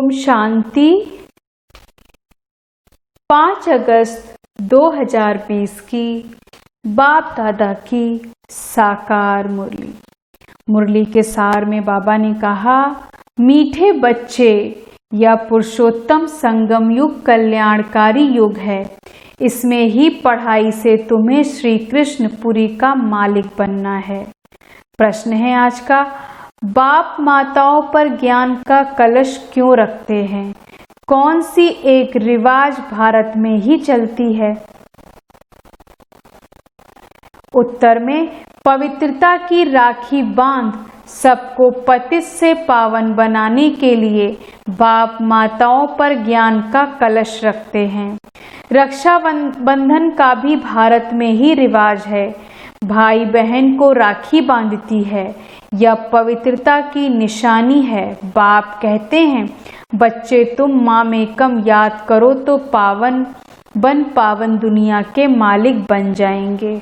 ओम शांति। 5 अगस्त 2020 की बाप दादा की साकार मुरली। मुरली के सार में बाबा ने कहा, मीठे बच्चे, यह पुरुषोत्तम संगम युग कल्याणकारी युग है। इसमें ही पढ़ाई से तुम्हें श्री कृष्ण पुरी का मालिक बनना है। प्रश्न है आज का, बाप माताओं पर ज्ञान का कलश क्यों रखते हैं? कौन सी एक रिवाज भारत में ही चलती है? उत्तर में, पवित्रता की राखी बांध सबको पतित से पावन बनाने के लिए बाप माताओं पर ज्ञान का कलश रखते हैं। रक्षा बंधन का भी भारत में ही रिवाज है। भाई बहन को राखी बांधती है, यह पवित्रता की निशानी है। बाप कहते हैं, बच्चे तुम मामेकम याद करो तो पावन दुनिया के मालिक बन जाएंगे।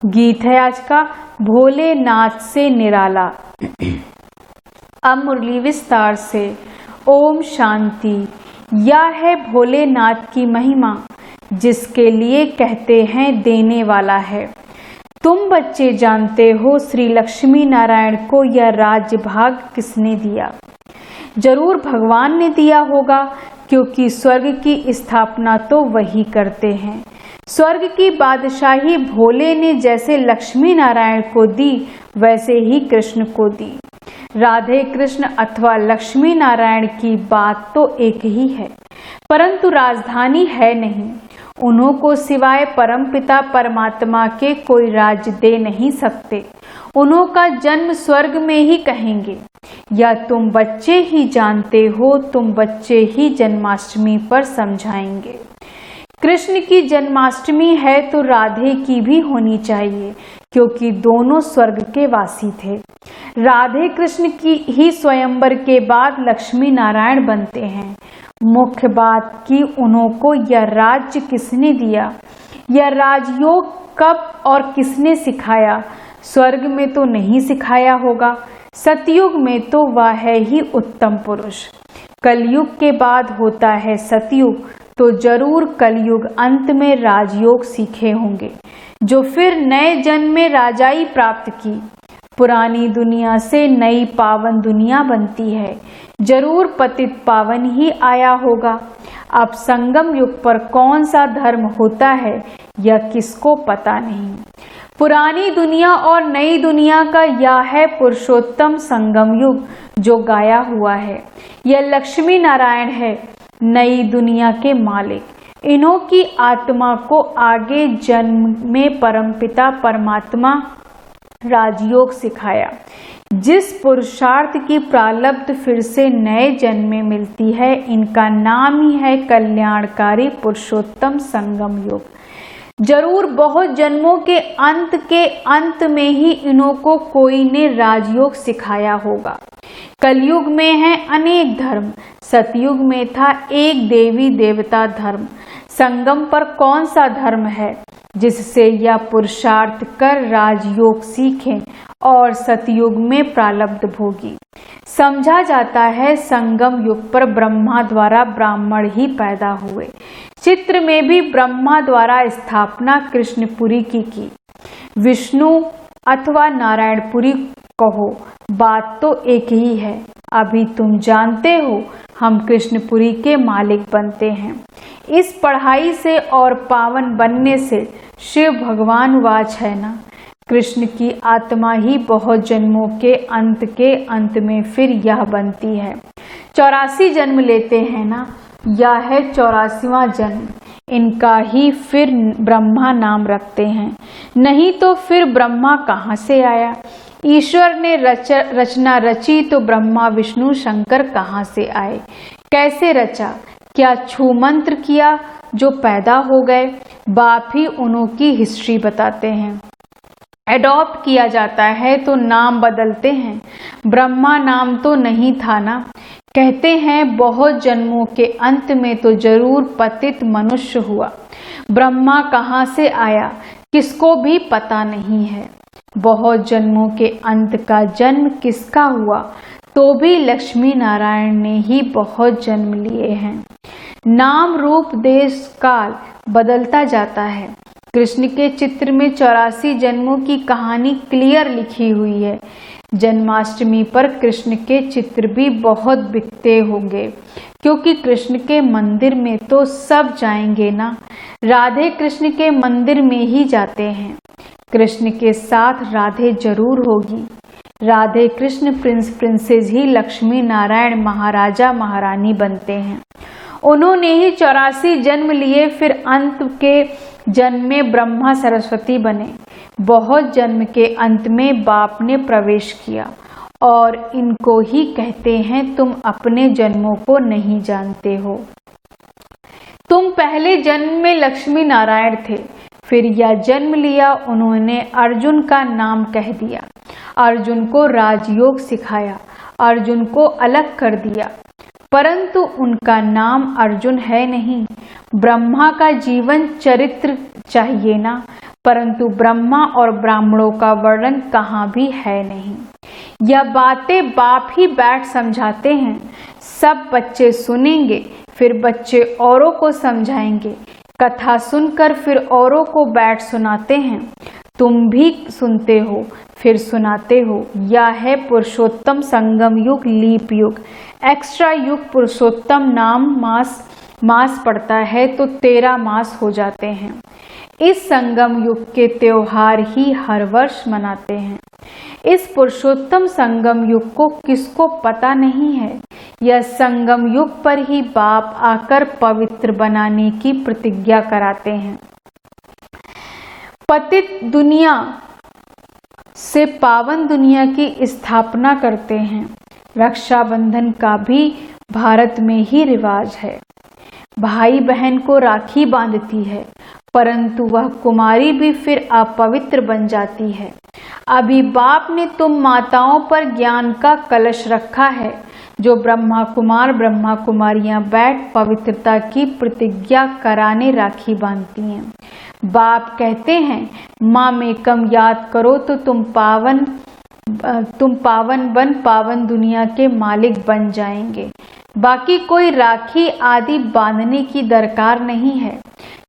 गीत है आज का, भोलेनाथ से निराला। अब मुरली विस्तार से। ओम शांति। यह है भोलेनाथ की महिमा, जिसके लिए कहते हैं देने वाला है। तुम बच्चे जानते हो श्री लक्ष्मी नारायण को यह राज्य भाग किसने दिया? जरूर भगवान ने दिया होगा, क्योंकि स्वर्ग की स्थापना तो वही करते हैं। स्वर्ग की बादशाही भोले ने जैसे लक्ष्मी नारायण को दी, वैसे ही कृष्ण को दी। राधे कृष्ण अथवा लक्ष्मी नारायण की बात तो एक ही है, परंतु राजधानी है नहीं। उन्हों को सिवाय परमपिता परमात्मा के कोई राज्य दे नहीं सकते। उन्हों का जन्म स्वर्ग में ही कहेंगे। या तुम बच्चे ही जानते हो, तुम बच्चे ही जन्माष्टमी पर समझाएंगे। कृष्ण की जन्माष्टमी है तो राधे की भी होनी चाहिए, क्योंकि दोनों स्वर्ग के वासी थे। राधे कृष्ण की ही स्वयंवर के बाद लक्ष्मी नारायण बनते हैं। मुख्य बात कि उन्हों को यह राज्य किसने दिया, यह राजयोग कब और किसने सिखाया? स्वर्ग में तो नहीं सिखाया होगा, सतयुग में तो वह है ही उत्तम पुरुष। कलयुग के बाद होता है सतयुग, तो जरूर कलयुग अंत में राजयोग सीखे होंगे, जो फिर नए जन्म में राजाई प्राप्त की। पुरानी दुनिया से नई पावन दुनिया बनती है। जरूर पतित पावन ही आया होगा। अब संगम युग पर कौन सा धर्म होता है, यह किसको पता नहीं। पुरानी दुनिया और नई दुनिया का यह है पुरुषोत्तम संगम युग, जो गाया हुआ है। यह लक्ष्मी नारायण है, नई दुनिया के मालिक। इन्हों की आत्मा को आगे जन्म में परमपिता परमात्मा राजयोग सिखाया। जिस पुरुषार्थ की प्रारब्ध फिर से नए जन्म में मिलती है, इनका नाम ही है कल्याणकारी पुरुषोत्तम संगम युग। जरूर बहुत जन्मों के अंत में ही इन्हों को कोई ने राजयोग सिखाया होगा। कलयुग में है अनेक धर्म, सतयुग में था एक देवी देवता धर्म। संगम पर कौन सा धर्म है जिससे यह पुरुषार्थ कर राजयोग सीखें और सतयुग में प्रारब्ध भोगी? समझा जाता है संगम युग पर ब्रह्मा द्वारा ब्राह्मण ही पैदा हुए। चित्र में भी ब्रह्मा द्वारा स्थापना कृष्णपुरी की। विष्णु अथवा नारायणपुरी कहो, बात तो एक ही है। अभी तुम जानते हो, हम कृष्णपुरी के मालिक बनते हैं। इस पढ़ाई से और पावन बनने से शिव भगवान वाच है ना, कृष्ण की आत्मा ही बहुत जन्मों के अंत में फिर यह बनती है। 84 जन्म लेते हैं ना, यह है 84वां जन्म। इनका ही फिर ब्रह्मा नाम रखते हैं। नहीं तो फिर ब्रह्मा कहाँ से आया? ईश्वर ने रचना रची तो ब्रह्मा विष्णु शंकर कहाँ से आए? कैसे रचा? क्या छू मंत्र किया जो पैदा हो गए? बाप ही उन्हों की हिस्ट्री बताते हैं। एडॉप्ट किया जाता है तो नाम बदलते हैं। ब्रह्मा नाम तो नहीं था ना। कहते हैं बहुत जन्मों के अंत में तो जरूर पतित मनुष्य हुआ। ब्रह्मा कहाँ से आया, किसको भी पता नहीं है। बहुत जन्मों के अंत का जन्म किसका हुआ, तो तो भी लक्ष्मी नारायण ने ही बहुत जन्म लिए हैं। नाम रूप देश काल बदलता जाता है। कृष्ण के चित्र में 84 जन्मों की कहानी क्लियर लिखी हुई है। जन्माष्टमी पर कृष्ण के चित्र भी बहुत बिकते होंगे, क्योंकि कृष्ण के मंदिर में तो सब जाएंगे ना। राधे कृष्ण के मंदिर में ही जाते हैं। कृष्ण के साथ राधे जरूर होगी। राधे कृष्ण प्रिंस प्रिंसेस ही लक्ष्मी नारायण महाराजा महारानी बनते हैं। उन्होंने ही 84 जन्म लिए, फिर अंत के जन्म में ब्रह्मा सरस्वती बने। बहुत जन्म के अंत में बाप ने प्रवेश किया, और इनको ही कहते हैं तुम अपने जन्मों को नहीं जानते हो। तुम पहले जन्म में लक्ष्मी नारायण थे, फिर यह जन्म लिया। उन्होंने अर्जुन का नाम कह दिया, अर्जुन को राजयोग सिखाया, अर्जुन को अलग कर दिया, परंतु उनका नाम अर्जुन है नहीं। ब्रह्मा का जीवन चरित्र चाहिए ना, परंतु ब्रह्मा और ब्राह्मणों का वर्णन कहाँ भी है नहीं। यह बातें बाप ही बैठ समझाते हैं। सब बच्चे सुनेंगे, फिर बच्चे औरों को समझाएंगे। कथा सुनकर फिर औरों को बैठ सुनाते हैं। तुम भी सुनते हो, फिर सुनाते हो। यह है पुरुषोत्तम संगम युग, लीप युग। एक्स्ट्रा युग पुरुषोत्तम नाम मास पड़ता है तो 13 मास हो जाते हैं। इस संगम युग के त्योहार ही हर वर्ष मनाते हैं। इस पुरुषोत्तम संगम युग को किसको पता नहीं है। यह संगम युग पर ही बाप आकर पवित्र बनाने की प्रतिज्ञा कराते हैं। पतित दुनिया से पावन दुनिया की स्थापना करते हैं। रक्षाबंधन का भी भारत में ही रिवाज है। भाई बहन को राखी बांधती है, परंतु वह कुमारी भी फिर अपवित्र बन जाती है। अभी बाप ने तुम माताओं पर ज्ञान का कलश रखा है, जो ब्रह्मा कुमार ब्रह्मा कुमारियां बैठ पवित्रता की प्रतिज्ञा कराने राखी बांधती हैं। बाप कहते हैं माँ मेकम याद करो तो तुम पावन बन पावन दुनिया के मालिक बन जाएंगे। बाकी कोई राखी आदि बांधने की दरकार नहीं है।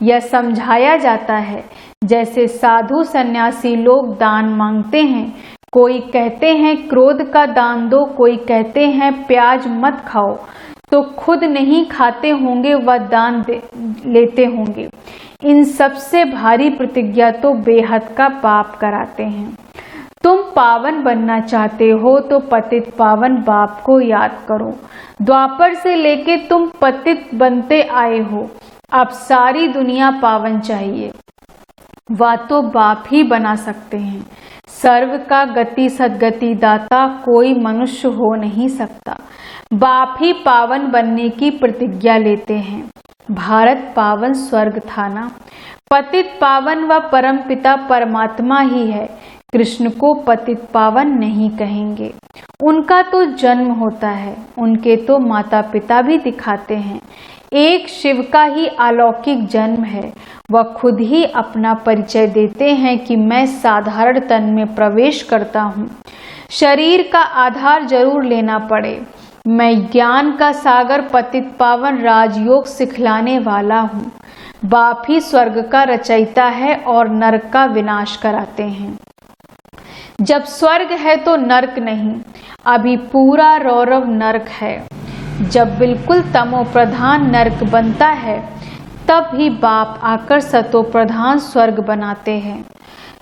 यह समझाया जाता है। जैसे साधु सन्यासी लोग दान मांगते हैं, कोई कहते हैं क्रोध का दान दो, कोई कहते हैं प्याज मत खाओ, तो खुद नहीं खाते होंगे वह दान लेते होंगे। इन सबसे भारी प्रतिज्ञा तो बेहद का पाप कराते हैं। तुम पावन बनना चाहते हो तो पतित पावन बाप को याद करो। द्वापर से लेके तुम पतित बनते आए हो, अब सारी दुनिया पावन चाहिए। वह तो बाप ही बना सकते हैं। सर्व का गति सद्गति दाता कोई मनुष्य हो नहीं सकता। बाप ही पावन बनने की प्रतिज्ञा लेते हैं। भारत पावन स्वर्ग था ना। पतित पावन व परम पिता परमात्मा ही है। कृष्ण को पतित पावन नहीं कहेंगे। उनका तो जन्म होता है, उनके तो माता पिता भी दिखाते हैं। एक शिव का ही अलौकिक जन्म है। वह खुद ही अपना परिचय देते हैं कि मैं साधारण तन में प्रवेश करता हूँ। शरीर का आधार जरूर लेना पड़े। मैं ज्ञान का सागर पतित पावन राजयोग सिखलाने वाला हूँ। बाप ही स्वर्ग का रचयिता है और नरक का विनाश कराते हैं। जब स्वर्ग है तो नरक नहीं, अभी पूरा रौरव नरक है। जब बिल्कुल तमो प्रधान नरक बनता है, तब ही बाप आकर सतो प्रधान स्वर्ग बनाते हैं।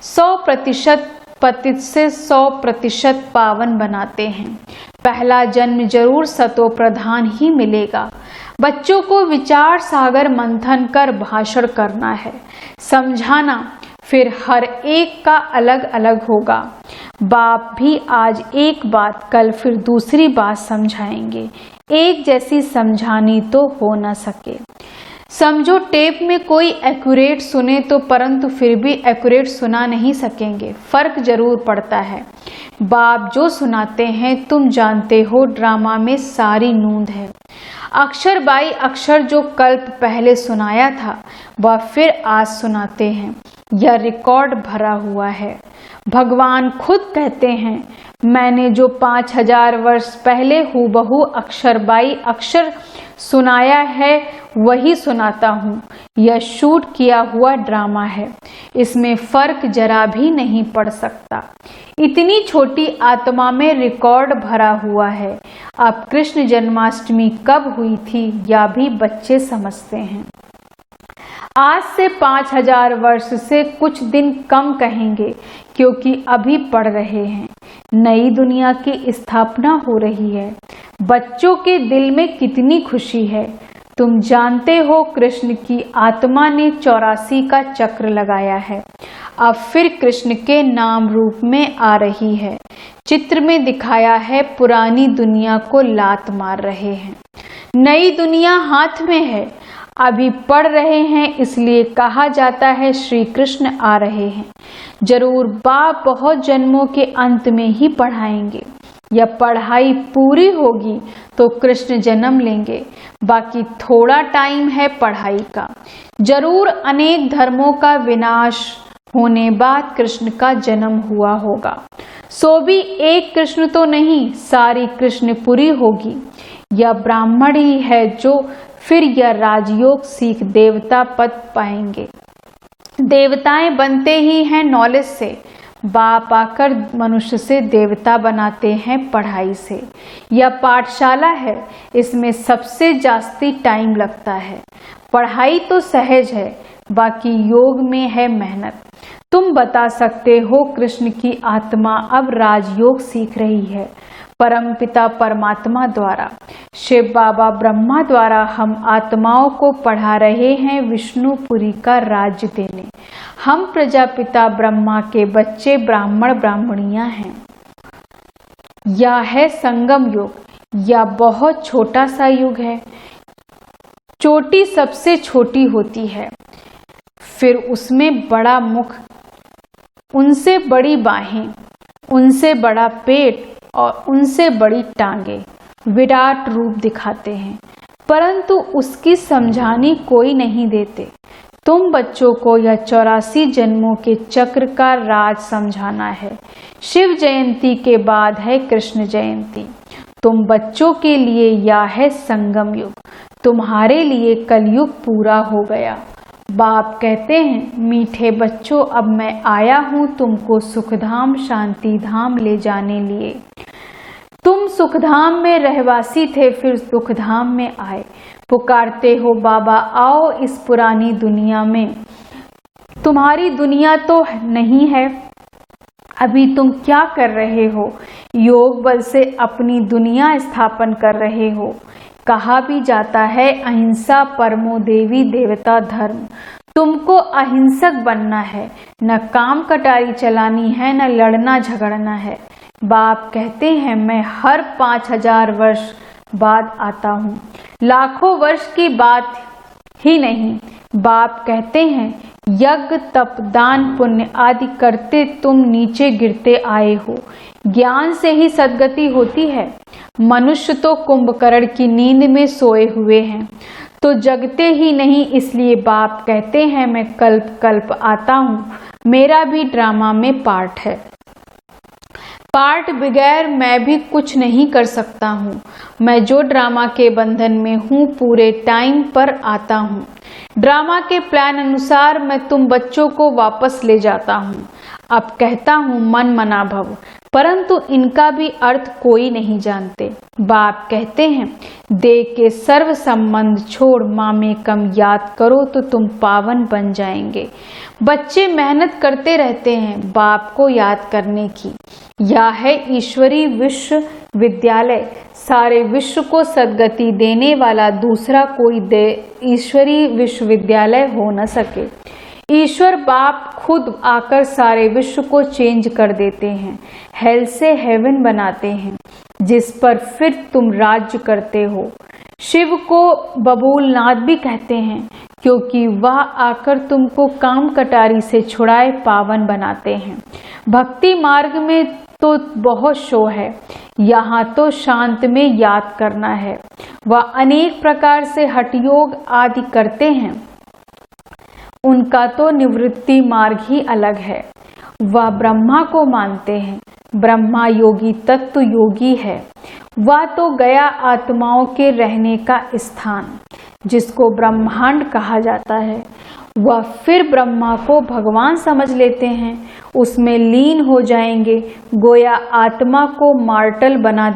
100% पतित से 100% पावन बनाते हैं। पहला जन्म जरूर सतो प्रधान ही मिलेगा। बच्चों को विचार सागर मंथन कर भाषण करना है, समझाना, फिर हर एक का अलग अलग होगा। बाप भी आज एक बात कल फिर दूसरी बात समझाएंगे। एक जैसी समझानी तो हो न सके। समझो टेप में कोई एक्यूरेट सुने तो, परंतु फिर भी एक्यूरेट सुना नहीं सकेंगे। फर्क जरूर पड़ता है। बाप जो सुनाते हैं तुम जानते हो, ड्रामा में सारी नूंद है। अक्षर बाई अक्षर जो कल्प पहले सुनाया था, वह फिर आज सुनाते हैं। यह रिकॉर्ड भरा हुआ है। भगवान खुद कहते हैं मैंने जो 5000 वर्ष पहले हूबहू अक्षरबाई अक्षर सुनाया है वही सुनाता हूँ। यह शूट किया हुआ ड्रामा है, इसमें फर्क जरा भी नहीं पड़ सकता। इतनी छोटी आत्मा में रिकॉर्ड भरा हुआ है। अब कृष्ण जन्माष्टमी कब हुई थी यह भी बच्चे समझते हैं। आज से 5000 वर्ष से कुछ दिन कम कहेंगे, क्योंकि अभी पढ़ रहे हैं। नई दुनिया की स्थापना हो रही है। बच्चों के दिल में कितनी खुशी है। तुम जानते हो कृष्ण की आत्मा ने 84 का चक्र लगाया है। अब फिर कृष्ण के नाम रूप में आ रही है। चित्र में दिखाया है पुरानी दुनिया को लात मार रहे हैं। नई दुनिया हाथ में है। अभी पढ़ रहे हैं इसलिए कहा जाता है श्री कृष्ण आ रहे हैं। जरूर बाप बहुत जन्मों के अंत में ही पढ़ाएंगे। यह पढ़ाई पूरी होगी तो कृष्ण जन्म लेंगे। बाकी थोड़ा टाइम है पढ़ाई का। जरूर अनेक धर्मों का विनाश होने बाद कृष्ण का जन्म हुआ होगा। सो भी एक कृष्ण तो नहीं, सारी कृष्णपुरी होगी। यह ब्राह्मण ही है जो फिर यह राजयोग सीख देवता पद पाएंगे। देवताएं बनते ही हैं नॉलेज से। बाप आकर मनुष्य से देवता बनाते हैं पढ़ाई से। यह पाठशाला है, इसमें सबसे जास्ती टाइम लगता है। पढ़ाई तो सहज है, बाकी योग में है मेहनत। तुम बता सकते हो कृष्ण की आत्मा अब राजयोग सीख रही है परमपिता परमात्मा द्वारा। शिव बाबा ब्रह्मा द्वारा हम आत्माओं को पढ़ा रहे हैं विष्णुपुरी का राज्य देने। हम प्रजापिता ब्रह्मा के बच्चे ब्राह्मण ब्राह्मणियां हैं। यह है संगम युग। यह बहुत छोटा सा युग है। चोटी सबसे छोटी होती है, फिर उसमें बड़ा मुख, उनसे बड़ी बाहें, उनसे बड़ा पेट और उनसे बड़ी टांगे विराट रूप दिखाते हैं, परंतु उसकी समझानी कोई नहीं देते। तुम बच्चों को यह 84 जन्मों के चक्र का राज समझाना है। शिव जयंती के बाद है कृष्ण जयंती। तुम बच्चों के लिए यह है संगम युग। तुम्हारे लिए कलयुग पूरा हो गया। बाप कहते हैं मीठे बच्चों, अब मैं आया हूँ तुमको सुखधाम शांति धाम ले जाने लिए। तुम सुखधाम में रहवासी थे, फिर दुखधाम में आए। पुकारते हो बाबा आओ इस पुरानी दुनिया में। तुम्हारी दुनिया तो नहीं है। अभी तुम क्या कर रहे हो? योग बल से अपनी दुनिया स्थापन कर रहे हो। कहा भी जाता है अहिंसा परमो देवी देवता धर्म। तुमको अहिंसक बनना है, न काम कटारी चलानी है, न लड़ना झगड़ना है। बाप कहते हैं मैं हर 5000 वर्ष बाद आता हूँ, लाखों वर्ष की बात ही नहीं। बाप कहते हैं यज्ञ तप दान पुण्य आदि करते तुम नीचे गिरते आए हो। ज्ञान से ही सद्गति होती है। मनुष्य तो कुंभकर्ण की नींद में सोए हुए हैं, तो जगते ही नहीं। इसलिए बाप कहते हैं मैं कल्प कल्प आता हूँ। मेरा भी ड्रामा में पार्ट है। पार्ट बगैर मैं भी कुछ नहीं कर सकता हूँ। मैं जो ड्रामा के बंधन में हूँ पूरे टाइम पर आता हूँ। ड्रामा के प्लान अनुसार मैं तुम बच्चों को वापस ले जाता हूँ। अब कहता हूँ मन मना भव, परंतु इनका भी अर्थ कोई नहीं जानते। बाप कहते हैं देह के सर्व संबंध छोड़ मामेकम याद करो तो तुम पावन बन जाएंगे। बच्चे मेहनत करते रहते हैं बाप को याद करने की। यह है ईश्वरी विश्वविद्यालय। सारे विश्व को सद्गति देने वाला दूसरा कोई ईश्वरी विश्वविद्यालय हो न सके। ईश्वर बाप खुद आकर सारे विश्व को चेंज कर देते हैं, हेल से हेवन बनाते हैं, जिस पर फिर तुम राज्य करते हो। शिव को बबूलनाथ भी कहते हैं, क्योंकि वह आकर तुमको काम कटारी से छुड़ाए पावन बनाते हैं। भक्ति मार्ग में तो बहुत शो है, यहाँ तो शांत में याद करना है। वह अनेक प्रकार से हठयोग आदि करते हैं, उनका तो निवृत्ति मार्ग ही अलग है। वह ब्रह्मा को मानते हैं। ब्रह्मा योगी तत्व योगी है। वह तो गया आत्माओं के रहने का स्थान, जिसको ब्रह्मांड कहा जाता है। वह फिर ब्रह्मा को भगवान समझ लेते हैं, उसमें लीन हो जाएंगे, गोया आत्मा को मॉर्टल बना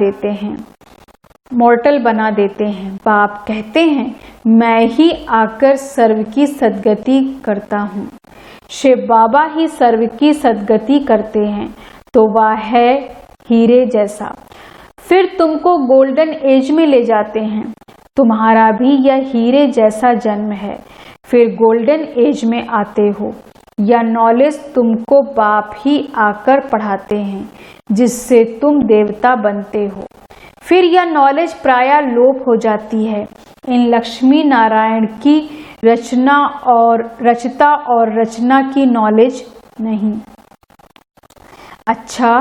देते हैं। बाप कहते हैं, मैं ही आकर सर्व की सद्गति करता हूँ। शिव बाबा ही सर्व की सद्गति करते हैं, तो वह है हीरे जैसा। फिर तुमको गोल्डन एज में ले जाते हैं। तुम्हारा भी यह हीरे जैसा जन्म है। फिर गोल्डन एज में आते हो। यह नॉलेज तुमको बाप ही आकर पढ़ाते हैं, जिससे तुम देवता बनते हो। फिर यह नॉलेज प्रायः लोप हो जाती है। इन लक्ष्मी नारायण की रचना और रचना की नॉलेज नहीं। अच्छा,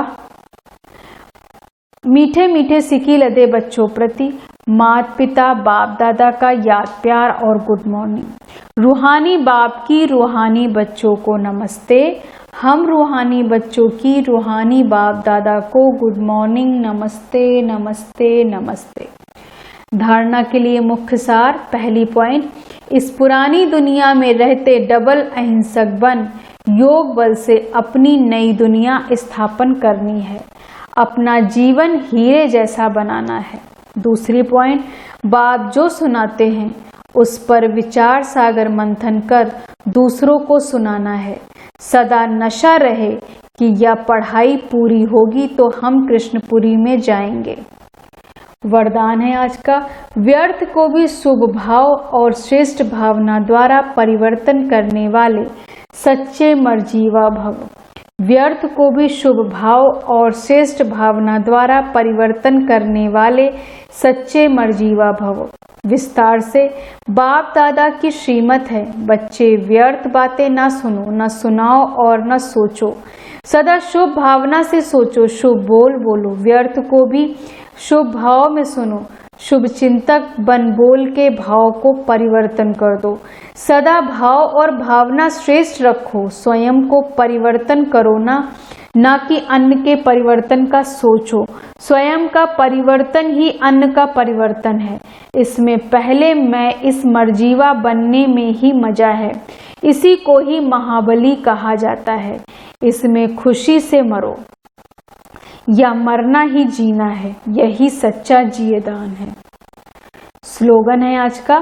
मीठे मीठे सिकी लदे बच्चों प्रति माता पिता बाप दादा का याद प्यार और गुड मॉर्निंग। रूहानी बाप की रूहानी बच्चों को नमस्ते। हम रूहानी बच्चों की रूहानी बाप दादा को गुड मॉर्निंग, नमस्ते नमस्ते नमस्ते। धारणा के लिए मुख्य सार। पहली पॉइंट, इस पुरानी दुनिया में रहते डबल अहिंसक बन योग बल से अपनी नई दुनिया स्थापन करनी है। अपना जीवन हीरे जैसा बनाना है। दूसरी पॉइंट, बाप जो सुनाते हैं उस पर विचार सागर मंथन कर दूसरों को सुनाना है। सदा नशा रहे कि यह पढ़ाई पूरी होगी तो हम कृष्णपुरी में जाएंगे। वरदान है आज का, व्यर्थ को भी शुभ भाव और श्रेष्ठ भावना द्वारा परिवर्तन करने वाले सच्चे मर्जीवा भव। व्यर्थ को भी शुभ भाव और श्रेष्ठ भावना द्वारा परिवर्तन करने वाले सच्चे मर्जीवा भव। विस्तार से बाप दादा की श्रीमत है, बच्चे व्यर्थ बातें न सुनो, न सुनाओ और न सोचो। सदा शुभ भावना से सोचो, शुभ बोल बोलो। व्यर्थ को भी शुभ भाव में सुनो। शुभ चिंतक बन बोल के भाव को परिवर्तन कर दो। सदा भाव और भावना श्रेष्ठ रखो। स्वयं को परिवर्तन करो ना कि अन्य के परिवर्तन का सोचो। स्वयं का परिवर्तन ही अन्य का परिवर्तन है। इसमें पहले मैं इस मर्जीवा बनने में ही मजा है। इसी को ही महाबली कहा जाता है। इसमें खुशी से मरो या मरना ही जीना है, यही सच्चा जियेदान है। स्लोगन है आज का,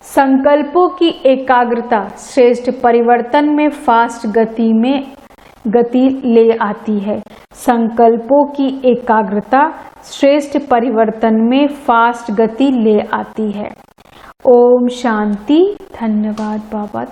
संकल्पों की एकाग्रता श्रेष्ठ परिवर्तन में फास्ट गति ले आती है। संकल्पों की एकाग्रता श्रेष्ठ परिवर्तन में फास्ट गति ले आती है। ओम शांति। धन्यवाद बाबा।